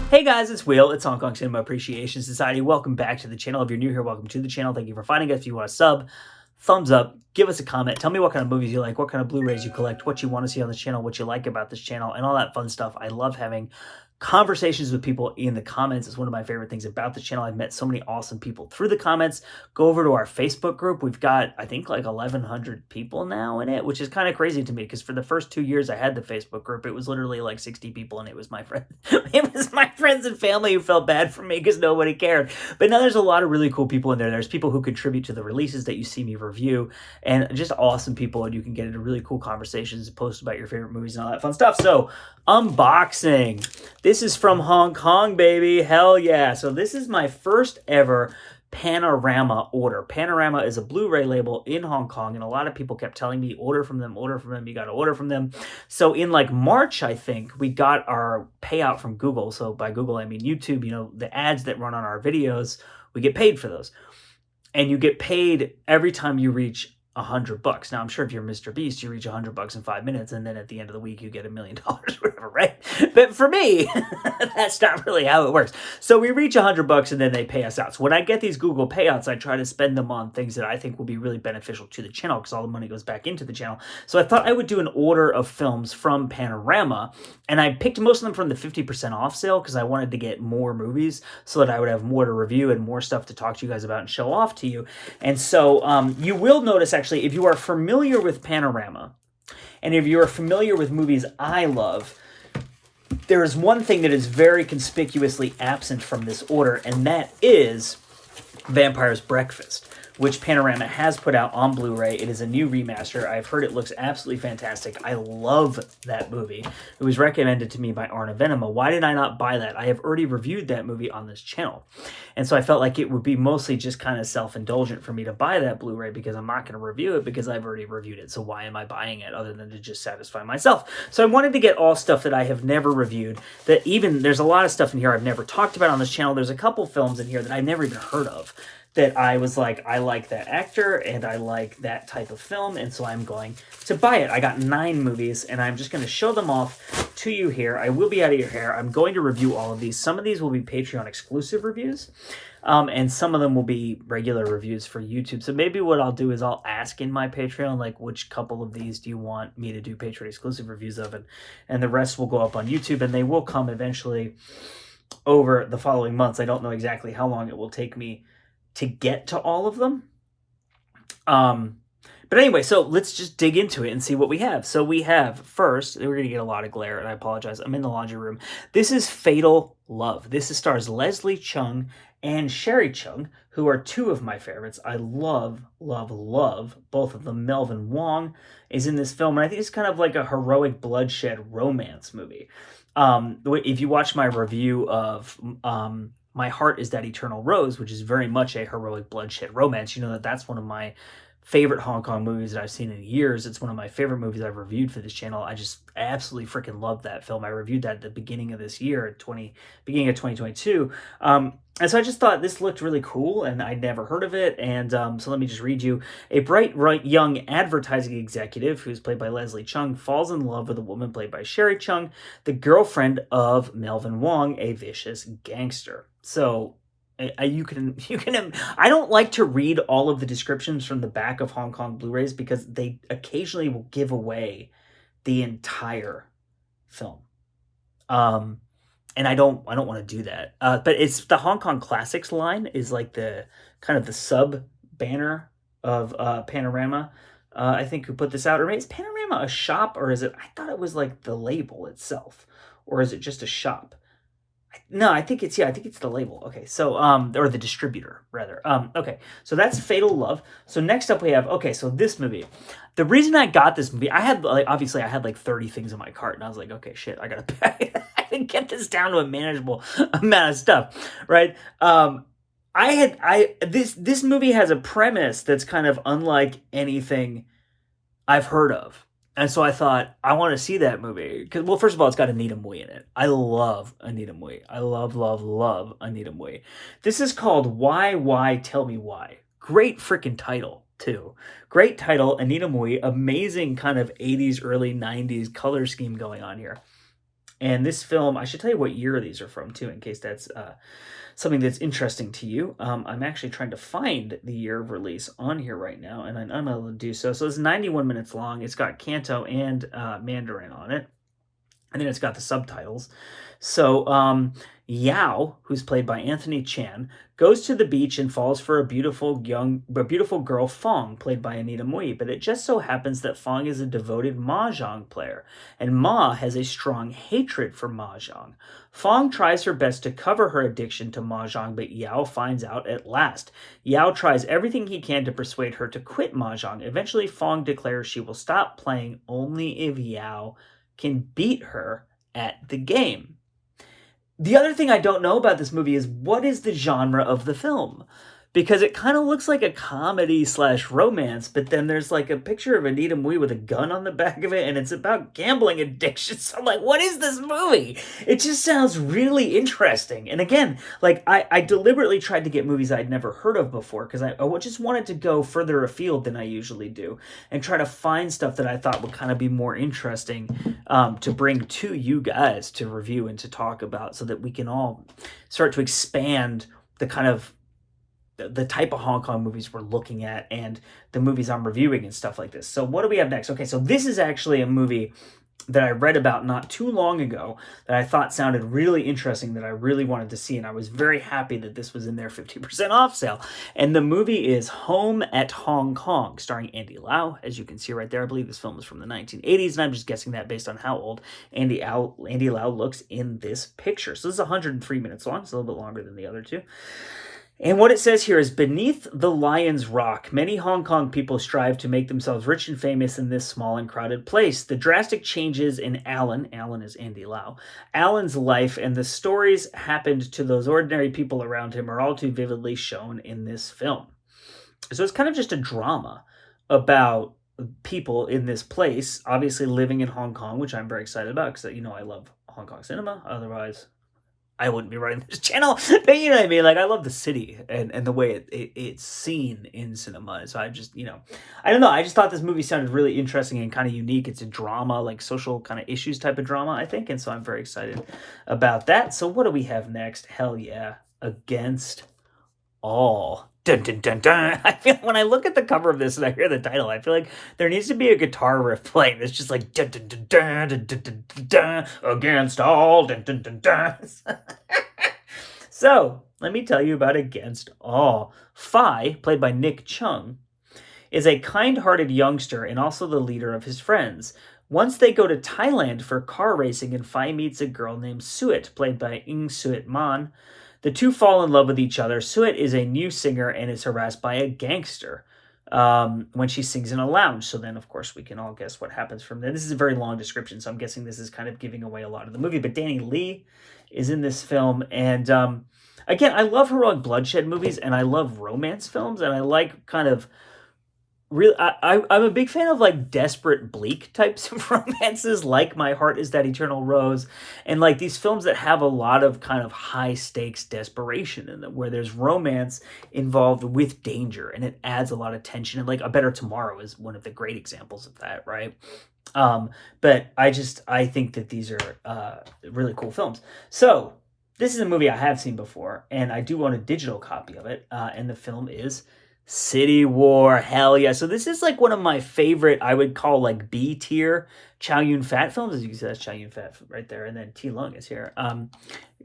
Hey guys, it's Will. It's Hong Kong Cinema Appreciation Society. Welcome back to the channel. If you're new here, welcome to the channel. Thank you for finding us. If you want to sub, thumbs up, give us a comment. Tell me what kind of movies you like, what kind of Blu-rays you collect, what you want to see on this channel, what you like about this channel, and all that fun stuff. I love having conversations with people in the comments. It's one of my favorite things about the channel. I've met so many awesome people through the comments. Go over to our Facebook group. We've got, I think, like 1,100 people now in it, which is kind of crazy to me because for the first 2 years I had the Facebook group, it was literally like 60 people, and it was my friend. It was my friends and family who felt bad for me because nobody cared. But now there's a lot of really cool people in there. There's people who contribute to the releases that you see me review, and just awesome people, and you can get into really cool conversations and post about your favorite movies and all that fun stuff. So, unboxing. This is from Hong Kong, baby. Hell yeah. So this is my first ever Panorama order. Panorama is a Blu-ray label in Hong Kong, and a lot of people kept telling me, order from them, you got to order from them. So in like March, I think, we got our payout from Google. So by Google, I mean YouTube. You know, the ads that run on our videos, we get paid for those. And you get paid every time you reach $100. Now, I'm sure if you're Mr. Beast, you reach $100 in 5 minutes, and then at the end of the week, you get $1 million or whatever, right? But for me, that's not really how it works. So we reach $100, and then they pay us out. So when I get these Google payouts, I try to spend them on things that I think will be really beneficial to the channel, because all the money goes back into the channel. So I thought I would do an order of films from Panorama, and I picked most of them from the 50% off sale because I wanted to get more movies so that I would have more to review and more stuff to talk to you guys about and show off to you. And so you will notice, actually, if you are familiar with Panorama, and if you are familiar with movies I love, there is one thing that is very conspicuously absent from this order, and that is Vampire's Breakfast, which Panorama has put out on Blu-ray. It is a new remaster. I've heard it looks absolutely fantastic. I love that movie. It was recommended to me by Arna Venema. Why did I not buy that? I have already reviewed that movie on this channel. And so I felt like it would be mostly just kind of self-indulgent for me to buy that Blu-ray because I'm not going to review it because I've already reviewed it. So why am I buying it other than to just satisfy myself? So I wanted to get all stuff that I have never reviewed. That even, there's a lot of stuff in here I've never talked about on this channel. There's a couple films in here that I've never even heard of, that I was like, I like that actor and I like that type of film, and so I'm going to buy it. I got 9 movies, and I'm just going to show them off to you here. I will be out of your hair. I'm going to review all of these. Some of these will be Patreon exclusive reviews, and some of them will be regular reviews for YouTube. So maybe what I'll do is I'll ask in my Patreon, like, which couple of these do you want me to do Patreon exclusive reviews of, and the rest will go up on YouTube, and they will come eventually over the following months. I don't know exactly how long it will take me to get to all of them. But anyway, so let's just dig into it and see what we have. So we have, first, we're going to get a lot of glare, and I apologize. I'm in the laundry room. This is Fatal Love. This stars Leslie Cheung and Sherry Cheung, who are 2 of my favorites. I love, love, love both of them. Melvin Wong is in this film, and I think it's kind of like a heroic bloodshed romance movie. If you watch my review of My Heart Is That Eternal Rose, which is very much a heroic bloodshed romance, you know that that's one of my favorite Hong Kong movies that I've seen in years. It's one of my favorite movies I've reviewed for this channel. I just absolutely freaking love that film. I reviewed that at the beginning of this year, beginning of 2022. And so I just thought this looked really cool, and I'd never heard of it. And so let me just read you. A bright, young advertising executive, who's played by Leslie Cheung, falls in love with a woman played by Sherry Cheung, the girlfriend of Melvin Wong, a vicious gangster. So you can. I don't like to read all of the descriptions from the back of Hong Kong Blu-rays because they occasionally will give away the entire film. And I don't want to do that. But it's the Hong Kong Classics line is like the kind of the sub banner of Panorama. I think who put this out, or maybe is Panorama a shop, or is it? I thought it was like the label itself, or is it just a shop? No, I think it's the label. Okay, so or the distributor rather. Okay, so that's Fatal Love. So next up we have, okay, so this movie. The reason I got this movie, I had like 30 things in my cart, and I was like, okay, shit, I gotta pay. I can get this down to a manageable amount of stuff, right? This movie has a premise that's kind of unlike anything I've heard of. And so I thought, I want to see that movie. Because, well, first of all, it's got Anita Mui in it. I love Anita Mui. I love, love, love Anita Mui. This is called Why, Tell Me Why. Great freaking title, too. Great title, Anita Mui. Amazing kind of 80s, early 90s color scheme going on here. And this film, I should tell you what year these are from, too, in case that's something that's interesting to you. I'm actually trying to find the year of release on here right now, and I'm able to do so. So it's 91 minutes long. It's got Canto and Mandarin on it. And then it's got the subtitles. So Yao, who's played by Anthony Chan, goes to the beach and falls for a beautiful girl, Fong, played by Anita Mui. But it just so happens that Fong is a devoted mahjong player, and Ma has a strong hatred for mahjong. Fong tries her best to cover her addiction to mahjong, but Yao finds out at last. Yao tries everything he can to persuade her to quit mahjong. Eventually, Fong declares she will stop playing only if Yao can beat her at the game. The other thing I don't know about this movie is what is the genre of the film? Because it kind of looks like a comedy / romance, but then there's like a picture of Anita Mui with a gun on the back of it, and it's about gambling addiction. So I'm like, what is this movie? It just sounds really interesting. And again, like I deliberately tried to get movies I'd never heard of before because I just wanted to go further afield than I usually do and try to find stuff that I thought would kind of be more interesting to bring to you guys to review and to talk about so that we can all start to expand the type of Hong Kong movies we're looking at and the movies I'm reviewing and stuff like this. So what do we have next? Okay, so this is actually a movie that I read about not too long ago that I thought sounded really interesting that I really wanted to see, and I was very happy that this was in their 50% off sale. And the movie is Home at Hong Kong, starring Andy Lau, as you can see right there. I believe this film is from the 1980s, and I'm just guessing that based on how old Andy Lau looks in this picture. So this is 103 minutes long. It's a little bit longer than the other two. And what it says here is, beneath the lion's rock, many Hong Kong people strive to make themselves rich and famous in this small and crowded place. The drastic changes in Alan is Andy Lau, Alan's life and the stories happened to those ordinary people around him are all too vividly shown in this film. So it's kind of just a drama about people in this place, obviously living in Hong Kong, which I'm very excited about because, you know, I love Hong Kong cinema. Otherwise, I wouldn't be running this channel, but you know what I mean? Like, I love the city and the way it's seen in cinema. So I just, you know, I don't know. I just thought this movie sounded really interesting and kind of unique. It's a drama, like social kind of issues type of drama, I think. And so I'm very excited about that. So what do we have next? Hell yeah. Against All. Dun, dun, dun, dun. I feel when I look at the cover of this and I hear the title, I feel like there needs to be a guitar riff playing. It's just like dun, dun, dun, dun, dun, dun, dun, dun, dun, against all. Dun, dun, dun, dun. So let me tell you about Against All. Phi, played by Nick Chung, is a kind-hearted youngster and also the leader of his friends. Once they go to Thailand for car racing, and Phi meets a girl named Suet, played by Ng Suet Man. The two fall in love with each other. Suet is a new singer and is harassed by a gangster when she sings in a lounge. So then, of course, we can all guess what happens from there. This is a very long description, so I'm guessing this is kind of giving away a lot of the movie. But Danny Lee is in this film. And again, I love heroic bloodshed movies, and I love romance films, and I like kind of I'm a big fan of like desperate bleak types of romances, like My Heart Is That Eternal Rose, and like these films that have a lot of kind of high stakes desperation in them, where there's romance involved with danger, and it adds a lot of tension. And like A Better Tomorrow is one of the great examples of that, right? But I think that these are really cool films. So this is a movie I have seen before, and I do own a digital copy of it, and the film is City War. Hell yeah. So this is like one of my favorite, I would call like B tier Chow Yun-fat films. As you can see, that's Chow Yun-fat right there. And then T. Lung is here.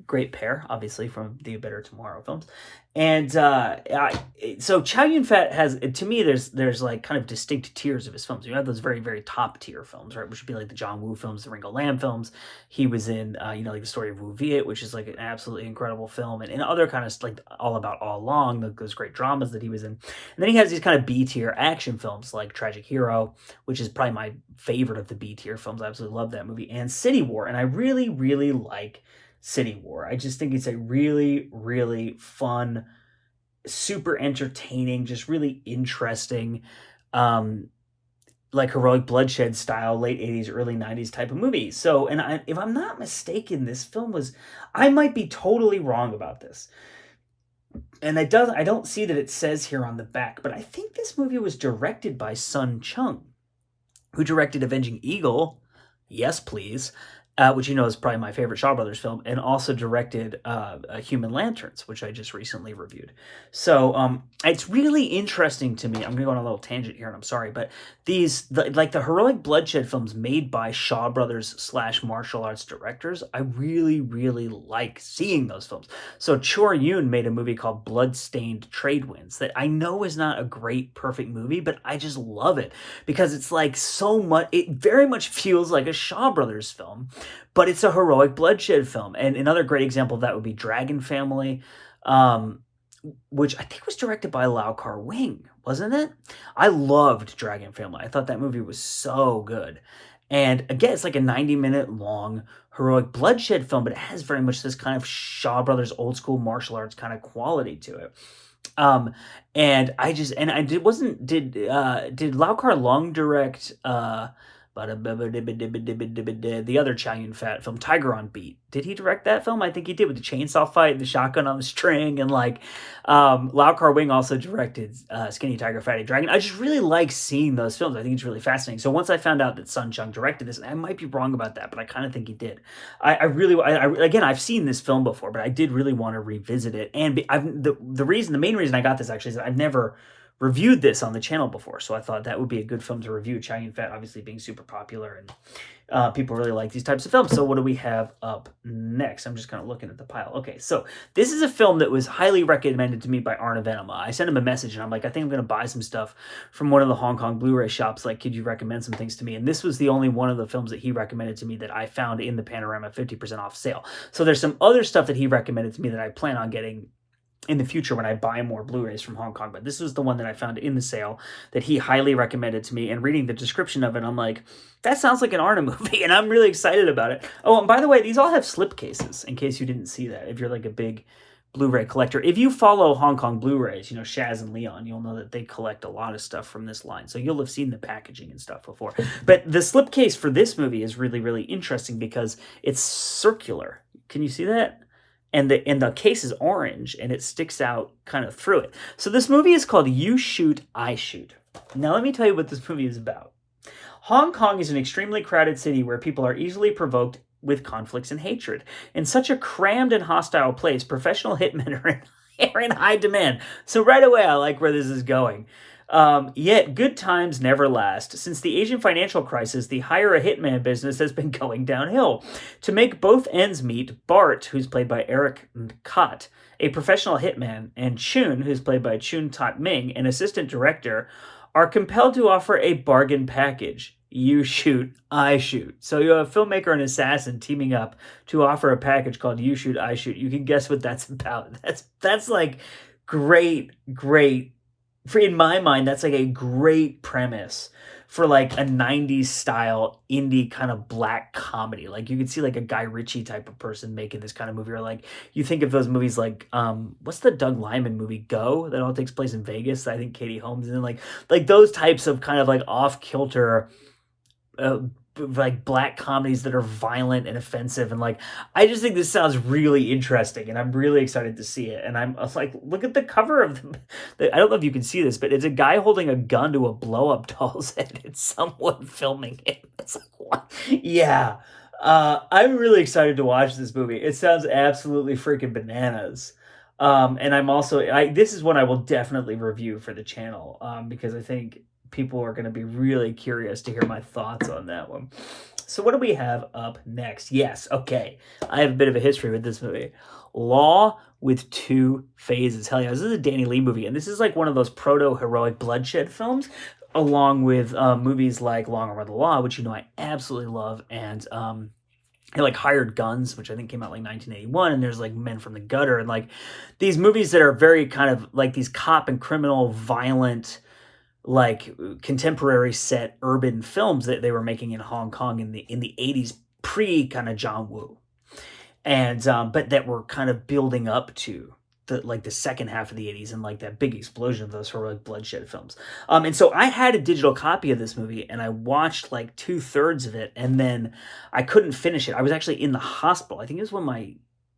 Great pair, obviously, from the Better Tomorrow films. And so Chow Yun-fat has, to me, there's like kind of distinct tiers of his films. You have those very, very top tier films, right? Which would be like the John Woo films, the Ringo Lam films. He was in, like The Story of Wu Viet, which is like an absolutely incredible film. And other kind of like All About All Along, those great dramas that he was in. And then he has these kind of B tier action films like Tragic Hero, which is probably my favorite of the B tier films. I absolutely love that movie. And City War. And I really, really like City War. I just think it's a really, really fun, super entertaining, just really interesting, like heroic bloodshed style, late 80s, early 90s type of movie. So, and if I'm not mistaken, this film was, I might be totally wrong about this. And I don't see that it says here on the back, but I think this movie was directed by Sun Chung, who directed Avenging Eagle, yes please, which you know is probably my favorite Shaw Brothers film, and also directed Human Lanterns, which I just recently reviewed. So it's really interesting to me. I'm going to go on a little tangent here, and I'm sorry, but like the heroic bloodshed films made by Shaw Brothers / martial arts directors, I really, really like seeing those films. So Chor Yun made a movie called Bloodstained Trade Winds that I know is not a great, perfect movie, but I just love it because it's like so much, it very much feels like a Shaw Brothers film, but it's a heroic bloodshed film. And another great example of that would be Dragon Family, which I think was directed by Lau Kar Wing, wasn't it? I loved Dragon Family. I thought that movie was so good. And again, it's like a 90-minute long heroic bloodshed film, but it has very much this kind of Shaw Brothers old school martial arts kind of quality to it. And I just, and I did, wasn't, did Lau Kar Long direct, the other Chow Yun Fat film, Tiger on Beat? Did he direct that film? I think he did, with the chainsaw fight and the shotgun on the string. And like, Lau Kar Wing also directed Skinny Tiger, Fatty Dragon. I just really like seeing those films. I think it's really fascinating. So once I found out that Sun Chung directed this, I might be wrong about that, but I kind of think he did. Again, I've seen this film before, but I did really want to revisit it. And the main reason I got this actually is that I've never reviewed this on the channel before, so I thought that would be a good film to review. Chow Yun Fat obviously being super popular, and people really like these types of films. So what do we have up next? I'm just kind of looking at the pile. Okay, so this is a film that was highly recommended to me by Arna Venema. I sent him a message, and I'm like, I think I'm going to buy some stuff from one of the Hong Kong Blu-ray shops. Like, could you recommend some things to me? And this was the only one of the films that he recommended to me that I found in the Panorama 50% off sale. So there's some other stuff that he recommended to me that I plan on getting in the future when I buy more Blu-rays from Hong Kong. But this was the one that I found in the sale that he highly recommended to me. And reading the description of it, I'm like, that sounds like an Arna movie, and I'm really excited about it. Oh, and by the way, these all have slipcases, in case you didn't see that. If you're like a big Blu-ray collector, if you follow Hong Kong Blu-rays, you know, Shaz and Leon, you'll know that they collect a lot of stuff from this line. So you'll have seen the packaging and stuff before. But the slipcase for this movie is really, really interesting because it's circular. Can you see that? And the case is orange, and it sticks out kind of through it. So this movie is called You Shoot, I Shoot. Now let me tell you what this movie is about. Hong Kong is an extremely crowded city where people are easily provoked with conflicts and hatred. In such a crammed and hostile place, professional hitmen are in high demand. So right away, I like where this is going. Yet good times never last. Since the Asian financial crisis, the hire a hitman business has been going downhill. To make both ends meet, Bart, who's played by Eric Kot, a professional hitman, and Chun, who's played by Chun Tat Ming, an assistant director, are compelled to offer a bargain package. You shoot, I shoot. So you have a filmmaker and assassin teaming up to offer a package called You Shoot, I Shoot. You can guess what that's about. That's like great. In my mind, that's like a great premise for like a 90s style indie kind of black comedy. Like you could see like a Guy Ritchie type of person making this kind of movie, or like you think of those movies like what's the Doug Liman movie Go that all takes place in Vegas? I think Katie Holmes, and then like those types of kind of like off kilter like black comedies that are violent and offensive, and like I just think this sounds really interesting, and I'm really excited to see it. And I was like, look at the cover of I don't know if you can see this, but it's a guy holding a gun to a blow-up doll's head. It's someone filming it. It's like, what? Yeah. I'm really excited to watch this movie. It sounds absolutely freaking bananas. And I'm also this is one I will definitely review for the channel, because I think people are going to be really curious to hear my thoughts on that one. So what do we have up next? Yes, okay. I have a bit of a history with this movie. Law with Two Phases. Hell yeah, this is a Danny Lee movie, and this is like one of those proto-heroic bloodshed films, along with movies like Long Arm of the Law, which you know I absolutely love, and like Hired Guns, which I think came out like 1981, and there's like Men from the Gutter, and like these movies that are very kind of like these cop and criminal violent, like contemporary set urban films that they were making in Hong Kong in the 80s, pre kind of John Woo, and but that were kind of building up to the second half of the 80s and like that big explosion of those heroic bloodshed films. And so I had a digital copy of this movie, and I watched like 2/3 of it, and then I couldn't finish it. I was actually in the hospital. I think it was when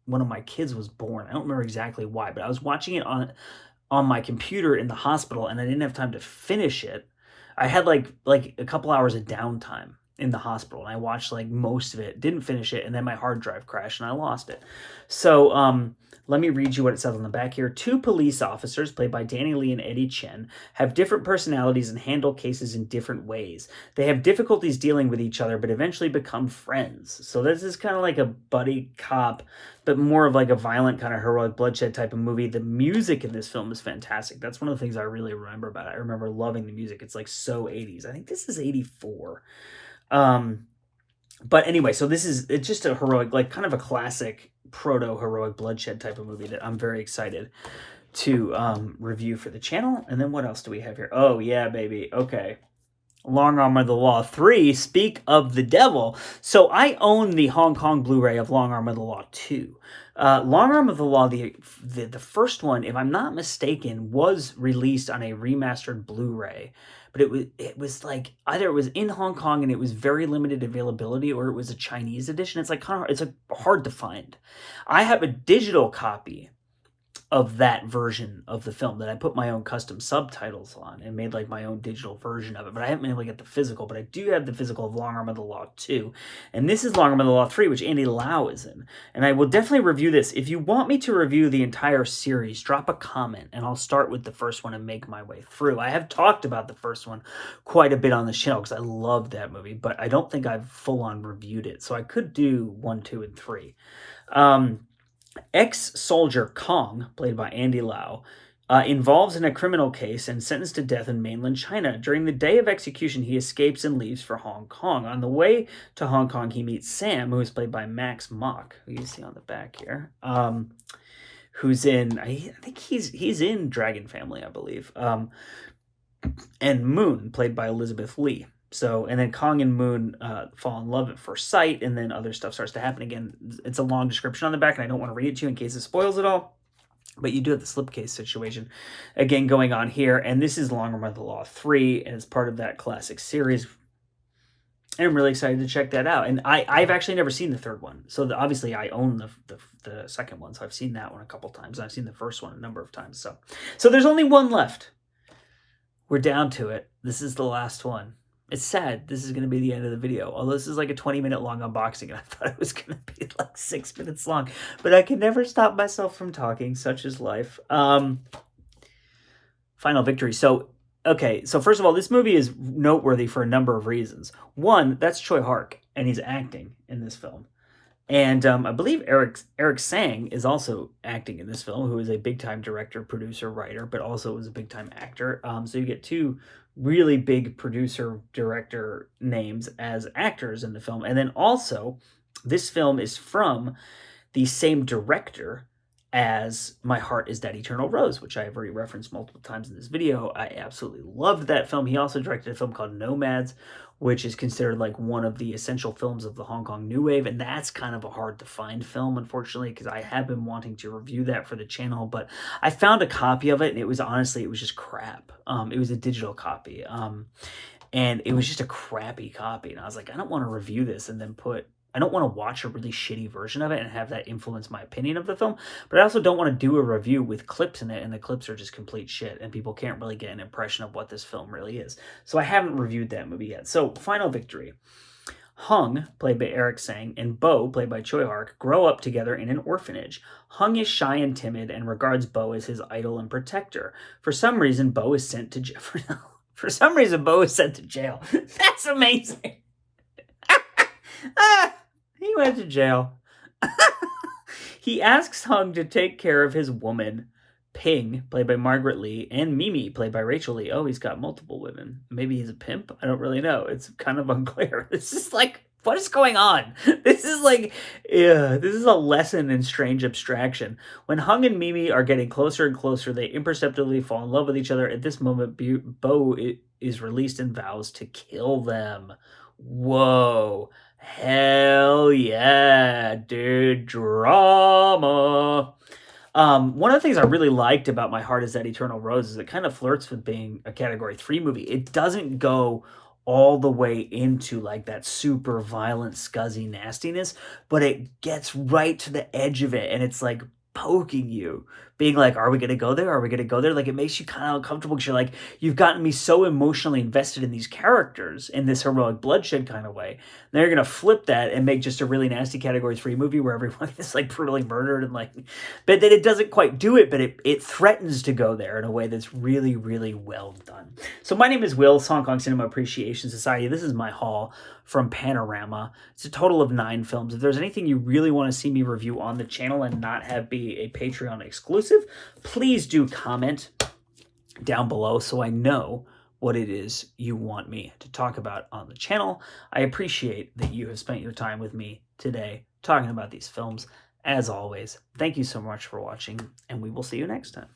one of my kids was born. I don't remember exactly why, but I was watching it on my computer in the hospital, and I didn't have time to finish it. I had like a couple hours of downtime. in the hospital, and I watched like most of it, didn't finish it, and then my hard drive crashed and I lost it. So let me read you what it says on the back here. Two police officers, played by Danny Lee and Eddie Chen, have different personalities and handle cases in different ways. They have difficulties dealing with each other, but eventually become friends. So this is kind of like a buddy cop, but more of like a violent kind of heroic bloodshed type of movie. The music in this film is fantastic. That's one of the things I really remember about it. I remember loving the music. It's like so 80s. I think this is 84. But anyway, so it's just a heroic, like kind of a classic proto-heroic bloodshed type of movie that I'm very excited to review for the channel. And then what else do we have here? Oh, yeah, baby. Okay. Long Arm of the Law 3, Speak of the Devil. So I own the Hong Kong Blu-ray of Long Arm of the Law 2. Long Arm of the Law, the first one, if I'm not mistaken, was released on a remastered Blu-ray. But it was like either it was in Hong Kong and it was very limited availability, or it was a Chinese edition. It's like it's like hard to find. I have a digital copy of that version of the film that I put my own custom subtitles on and made like my own digital version of it. But I haven't been able to get the physical, but I do have the physical of Long Arm of the Law 2. And this is Long Arm of the Law 3, which Andy Lau is in. And I will definitely review this. If you want me to review the entire series, drop a comment and I'll start with the first one and make my way through. I have talked about the first one quite a bit on the channel because I love that movie, but I don't think I've full on reviewed it. So I could do 1, 2, and 3. Ex-soldier Kong, played by Andy Lau, involves in a criminal case and sentenced to death in mainland China. During the day of execution, he escapes and leaves for Hong Kong. On the way to Hong Kong, he meets Sam, who is played by Max Mock, who you see on the back here, who's in, I think he's in Dragon Family, I believe, and Moon, played by Elizabeth Lee. So, and then Kong and Moon fall in love at first sight, and then other stuff starts to happen again. It's a long description on the back, and I don't want to read it to you in case it spoils it all. But you do have the slipcase situation again going on here, and this is Long Arm of the Law 3, and it's part of that classic series. And I'm really excited to check that out. And I've actually never seen the third one, so obviously I own the second one, so I've seen that one a couple times. I've seen the first one a number of times. So there's only one left. We're down to it. This is the last one. It's sad. This is going to be the end of the video. Although this is like a 20-minute long unboxing, and I thought it was going to be like 6 minutes long. But I can never stop myself from talking. Such is life. Final Victory. So, okay. So first of all, this movie is noteworthy for a number of reasons. One, that's Choi Hark, and he's acting in this film. And I believe Eric Sang is also acting in this film, who is a big-time director, producer, writer, but also is a big-time actor. So you get two really big producer, director names as actors in the film. And then also, this film is from the same director as My Heart Is That Eternal Rose, which I have already referenced multiple times in this video. I absolutely loved that film. He also directed a film called Nomads, which is considered like one of the essential films of the Hong Kong New Wave, and that's kind of a hard to find film, unfortunately, because I have been wanting to review that for the channel, but I found a copy of it, and it was just crap. It was a digital copy, and it was just a crappy copy, and I was like, I don't want to review this and then I don't want to watch a really shitty version of it and have that influence my opinion of the film, but I also don't want to do a review with clips in it, and the clips are just complete shit, and people can't really get an impression of what this film really is. So I haven't reviewed that movie yet. So, Final Victory. Hung, played by Eric Sang, and Bo, played by Choi Hark, grow up together in an orphanage. Hung is shy and timid and regards Bo as his idol and protector. For some reason, Bo is sent to jail. For some reason, Bo is sent to jail. That's amazing. He went to jail. He asks Hung to take care of his woman, Ping, played by Margaret Lee, and Mimi, played by Rachel Lee. Oh, he's got multiple women. Maybe he's a pimp? I don't really know. It's kind of unclear. This is like, what is going on? This is like, this is a lesson in strange abstraction. When Hung and Mimi are getting closer and closer, they imperceptibly fall in love with each other. At this moment, Bo is released and vows to kill them. Whoa. Hell yeah, dude. Drama. One of the things I really liked about My Heart Is That Eternal Rose is it kind of flirts with being a Category 3 movie. It doesn't go all the way into like that super violent, scuzzy nastiness, but it gets right to the edge of it, and it's like poking you being like, are we going to go there? Are we going to go there? Like, it makes you kind of uncomfortable because you're like, you've gotten me so emotionally invested in these characters in this heroic bloodshed kind of way. And they're going to flip that and make just a really nasty Category 3 movie where everyone is like brutally murdered and like, but then it doesn't quite do it, but it threatens to go there in a way that's really, really well done. So my name is Will, Hong Kong Cinema Appreciation Society. This is my haul from Panorama. It's a total of 9 films. If there's anything you really want to see me review on the channel and not have be a Patreon exclusive, please do comment down below so I know what it is you want me to talk about on the channel. I appreciate that you have spent your time with me today talking about these films. As always, thank you so much for watching, and we will see you next time.